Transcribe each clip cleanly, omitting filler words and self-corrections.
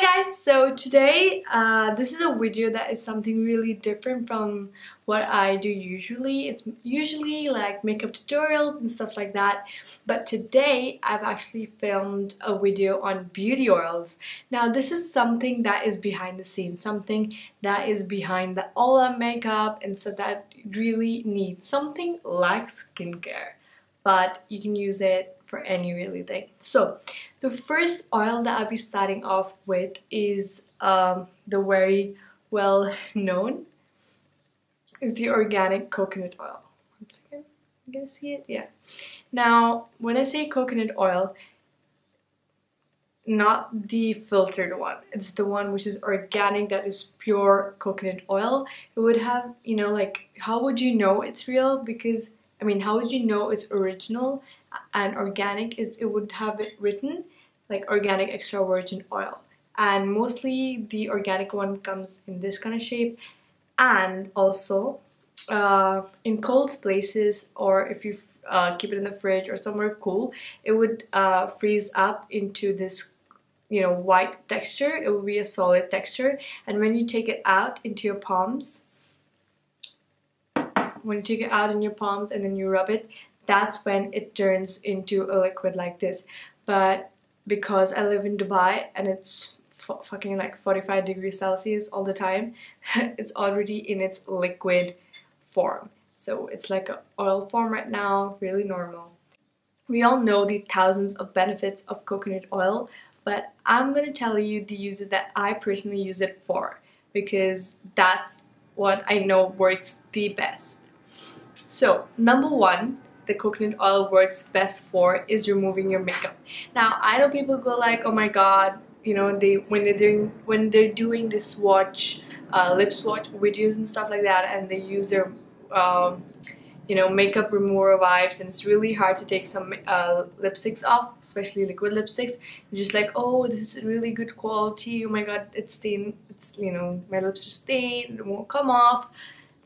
Hi guys, so today this is a video that is something really different from what I do usually. It's usually like makeup tutorials and stuff like that, but today I've actually filmed a video on beauty oils. Now this is something that is behind the scenes, something that is behind all that makeup and stuff that really needs something like skincare, but you can use it for any really thing. So the first oil that I'll be starting off with is the very well known is the organic coconut oil. One second, you guys see it? Yeah. Now when I say coconut oil, not the filtered one, it's the one which is organic, that is pure coconut oil. It would have, you know, like, how would you know it's real? Because how would you know it's original and organic? Is it would have it written like organic extra virgin oil, and mostly the organic one comes in this kind of shape. And also in cold places, or if you keep it in the fridge or somewhere cool, it would freeze up into this, you know, white texture. It would be a solid texture, and when you take it out into your palms, when you take it out in your palms and then you rub it, that's when it turns into a liquid like this. But because I live in Dubai and it's fucking like 45 degrees Celsius all the time, it's already in its liquid form. So it's like an oil form right now, really normal. We all know the thousands of benefits of coconut oil, but I'm gonna tell you the uses that I personally use it for, because that's what I know works the best. So number one, the coconut oil works best for is removing your makeup. Now I know people go like, oh my god, you know, when they're doing this swatch, lip swatch videos and stuff like that, and they use their you know, makeup remover wipes, and it's really hard to take some lipsticks off, especially liquid lipsticks. You're just like, oh, this is really good quality, oh my god, it's stained, it's, you know, my lips are stained, it won't come off.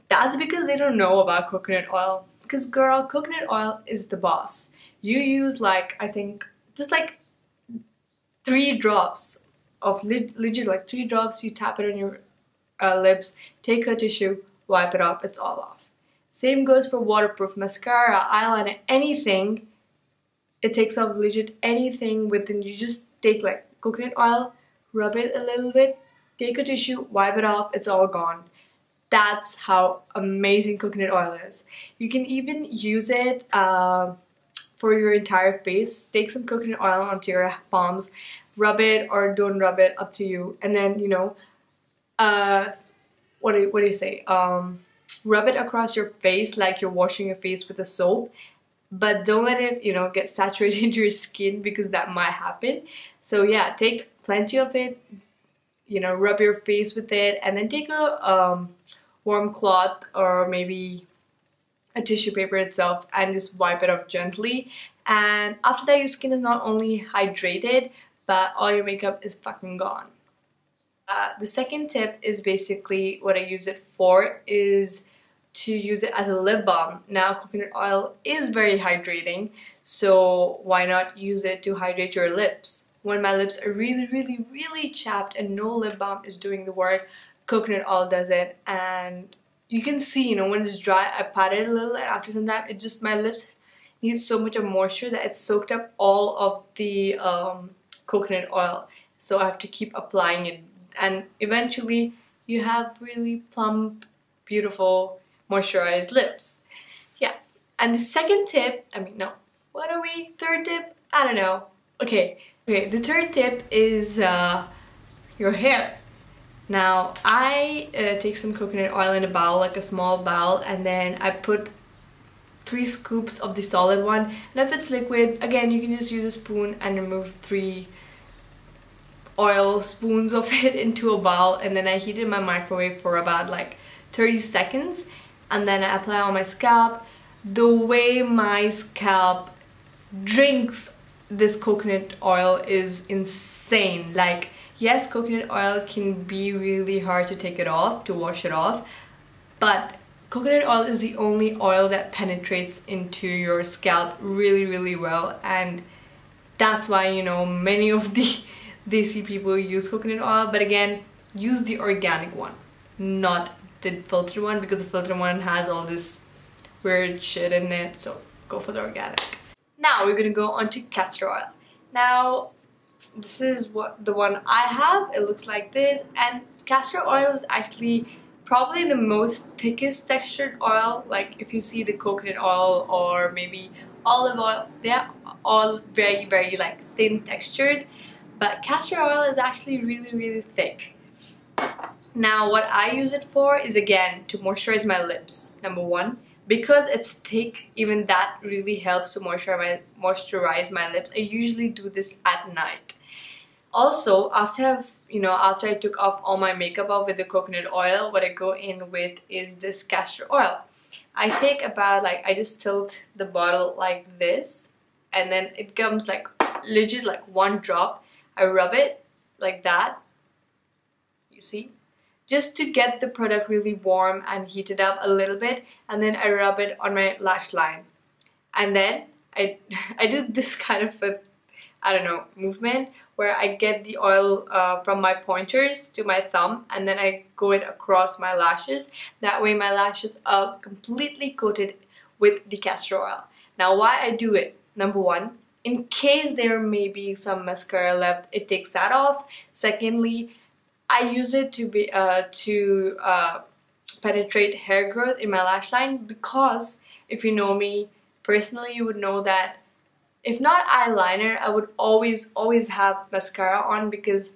That's because they don't know about coconut oil. Because girl, coconut oil is the boss. You use like, I think, just like 3 drops of legit, like 3 drops, you tap it on your lips, take a tissue, wipe it off, it's all off. Same goes for waterproof mascara, eyeliner, anything. It takes off legit anything within. You just take like coconut oil, rub it a little bit, take a tissue, wipe it off, it's all gone. That's how amazing coconut oil is. You can even use it for your entire face. Take some coconut oil onto your palms, rub it or don't rub it, up to you. And then, you know, what do you say? Rub it across your face like you're washing your face with a soap. But don't let it, you know, get saturated into your skin, because that might happen. So yeah, take plenty of it, you know, rub your face with it, and then take a warm cloth or maybe a tissue paper itself and just wipe it off gently. And after that, your skin is not only hydrated, but all your makeup is fucking gone. The second tip is basically what I use it for, is to use it as a lip balm. Now coconut oil is very hydrating, so why not use it to hydrate your lips? When my lips are really chapped and no lip balm is doing the work, coconut oil does it. And you can see, you know, when it's dry, I pat it a little, and after some time, it just, my lips need so much of moisture that it's soaked up all of the coconut oil. So I have to keep applying it, and eventually you have really plump, beautiful, moisturized lips. Yeah. And the second tip, what are we? Third tip? I don't know. Okay, the third tip is your hair. Now I take some coconut oil in a bowl, like a small bowl, and then I put 3 scoops of the solid one, and if it's liquid, again, you can just use a spoon and remove 3 oil spoons of it into a bowl, and then I heat it in my microwave for about like 30 seconds, and then I apply on my scalp. The way my scalp drinks this coconut oil is insane. Like, yes, coconut oil can be really hard to take it off, to wash it off, but coconut oil is the only oil that penetrates into your scalp really well, and that's why, you know, many of the desi people use coconut oil, but again, use the organic one, not the filtered one, because the filtered one has all this weird shit in it, so go for the organic. Now we're gonna go on to castor oil. Now this is what the one I have. It looks like this, and castor oil is actually probably the most thickest textured oil. Like if you see the coconut oil or maybe olive oil, they're all very like thin textured, but castor oil is actually really thick. Now what I use it for is again to moisturize my lips, number one. Because it's thick, even that really helps to moisturize my lips. I usually do this at night. Also, after I took off all my makeup off with the coconut oil, what I go in with is this castor oil. I take about I just tilt the bottle like this, and then it comes like legit like one drop. I rub it like that, you see, just to get the product really warm and heated up a little bit, and then I rub it on my lash line, and then I do this kind of a, I don't know, movement where I get the oil from my pointers to my thumb, and then I go it across my lashes. That way my lashes are completely coated with the castor oil. Now why I do it, number one, in case there may be some mascara left, it takes that off. Secondly, I use it to penetrate hair growth in my lash line, because if you know me personally, you would know that if not eyeliner, I would always have mascara on, because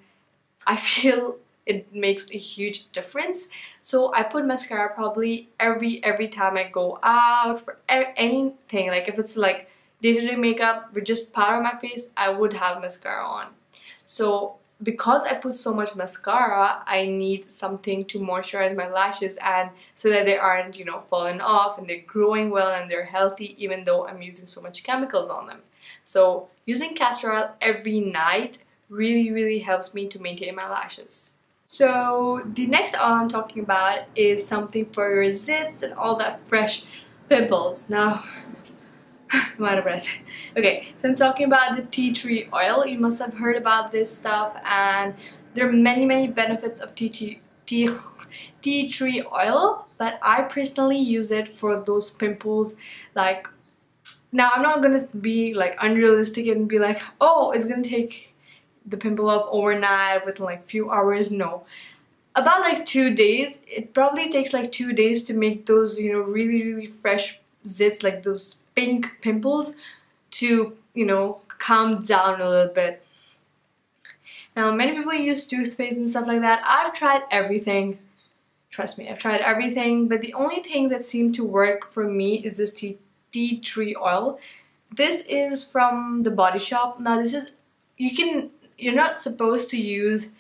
I feel it makes a huge difference. So I put mascara probably every time I go out for anything. Like if it's like day-to-day makeup with just powder on my face, I would have mascara on. So because I put so much mascara, I need something to moisturize my lashes, and so that they aren't, you know, falling off, and they're growing well and they're healthy, even though I'm using so much chemicals on them. So using castor oil every night really helps me to maintain my lashes. So the next oil I'm talking about is something for your zits and all that fresh pimples. Now I'm out of breath. Okay, so I'm talking about the tea tree oil. You must have heard about this stuff, and there are many benefits of tea tree oil, but I personally use it for those pimples. Like, now I'm not gonna be like unrealistic and be like, oh, it's gonna take the pimple off overnight within like few hours. No, about like 2 days. It probably takes like 2 days to make those, you know, really fresh zits, like those pink pimples, to, you know, calm down a little bit. Now many people use toothpaste and stuff like that. I've tried everything, trust me, I've tried everything, but the only thing that seemed to work for me is this tea tree oil. This is from the Body Shop. Now this is, you're not supposed to use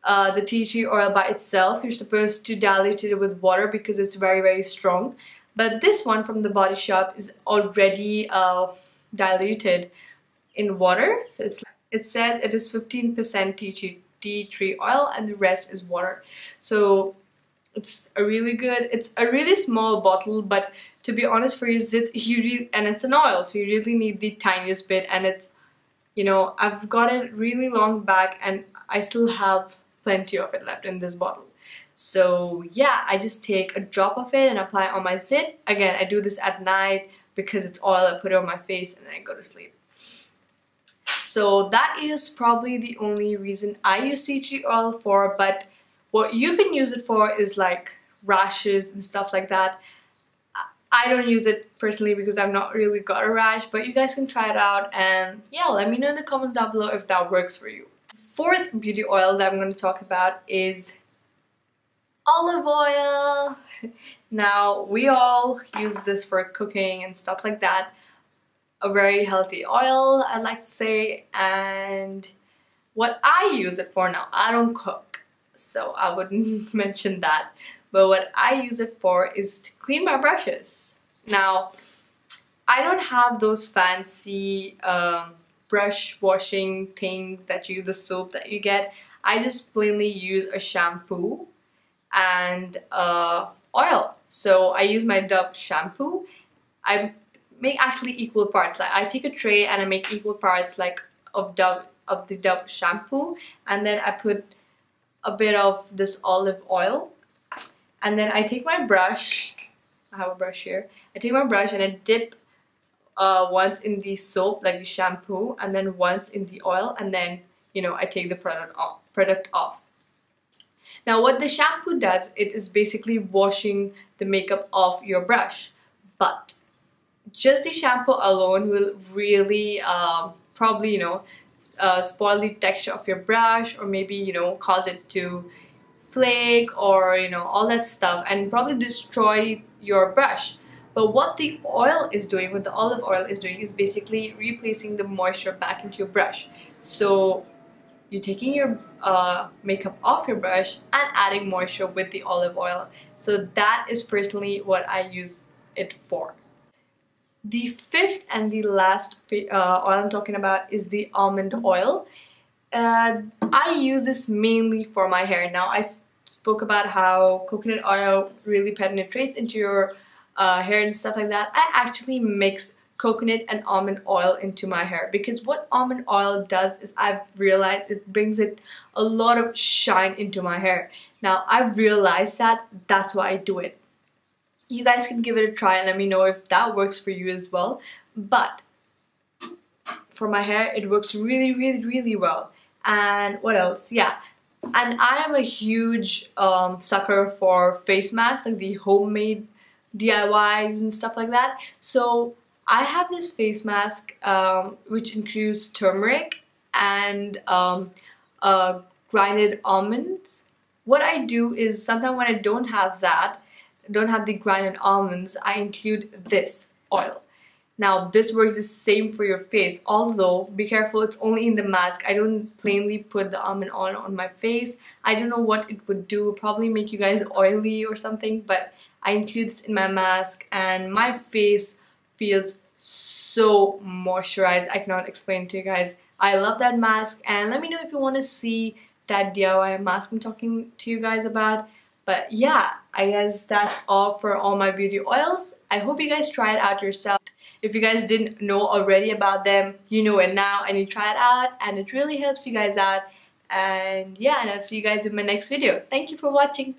the tea tree oil by itself. You're supposed to dilute it with water because it's very strong. But this one from the Body Shop is already diluted in water. So it says it is 15% tea tree oil and the rest is water. So it's a really good, it's a really small bottle, but to be honest, for your zits, and it's an oil, so you really need the tiniest bit. And it's, you know, I've got it really long back and I still have plenty of it left in this bottle. So yeah, I just take a drop of it and apply it on my zit. Again, I do this at night because it's oil. I put it on my face and then I go to sleep. So that is probably the only reason I use tea tree oil for, but what you can use it for is like rashes and stuff like that. I don't use it personally because I've not really got a rash, but you guys can try it out, and yeah, let me know in the comments down below if that works for you. Fourth beauty oil that I'm going to talk about is olive oil. Now we all use this for cooking and stuff like that. A very healthy oil, I'd like to say. And what I use it for, now I don't cook, so I wouldn't mention that, but what I use it for is to clean my brushes. Now I don't have those fancy brush washing thing that you, the soap that you get. I just plainly use a shampoo and oil. So I use my Dove shampoo. I make actually equal parts. Like I take a tray and I make equal parts like of Dove of the Dove shampoo, and then I put a bit of this olive oil, and then I take my brush. I have a brush here. I take my brush and I dip once in the soap, like the shampoo, and then once in the oil, and then I take the product off. Now what the shampoo does, it is basically washing the makeup off your brush, but just the shampoo alone will really probably spoil the texture of your brush, or maybe cause it to flake, or all that stuff, and probably destroy your brush. But what the oil is doing, what the olive oil is doing, is basically replacing the moisture back into your brush. So you're taking your makeup off your brush and adding moisture with the olive oil. So that is personally what I use it for. The fifth and the last oil I'm talking about is the almond oil. I use this mainly for my hair. Now I spoke about how coconut oil really penetrates into your hair and stuff like that. I actually mix coconut and almond oil into my hair, because what almond oil does is, I've realized it brings it a lot of shine into my hair. Now I've realized that's why I do it. You guys can give it a try and let me know if that works for you as well. But for my hair, it works really, really, really well. And what else? Yeah. And I am a huge sucker for face masks, like the homemade DIYs and stuff like that. So I have this face mask which includes turmeric and grinded almonds. What I do is, sometimes when I don't have the grinded almonds, I include this oil. Now this works the same for your face, although be careful, it's only in the mask. I don't plainly put the almond oil on my face. I don't know what it would do, probably make you guys oily or something, but I include this in my mask and my face feels so moisturized. I cannot explain to you guys. I love that mask, and let me know if you want to see that DIY mask I'm talking to you guys about. But yeah, I guess that's all for all my beauty oils. I hope you guys try it out yourself. If you guys didn't know already about them, you know it now, and you try it out, and it really helps you guys out. And yeah, and I'll see you guys in my next video. Thank you for watching.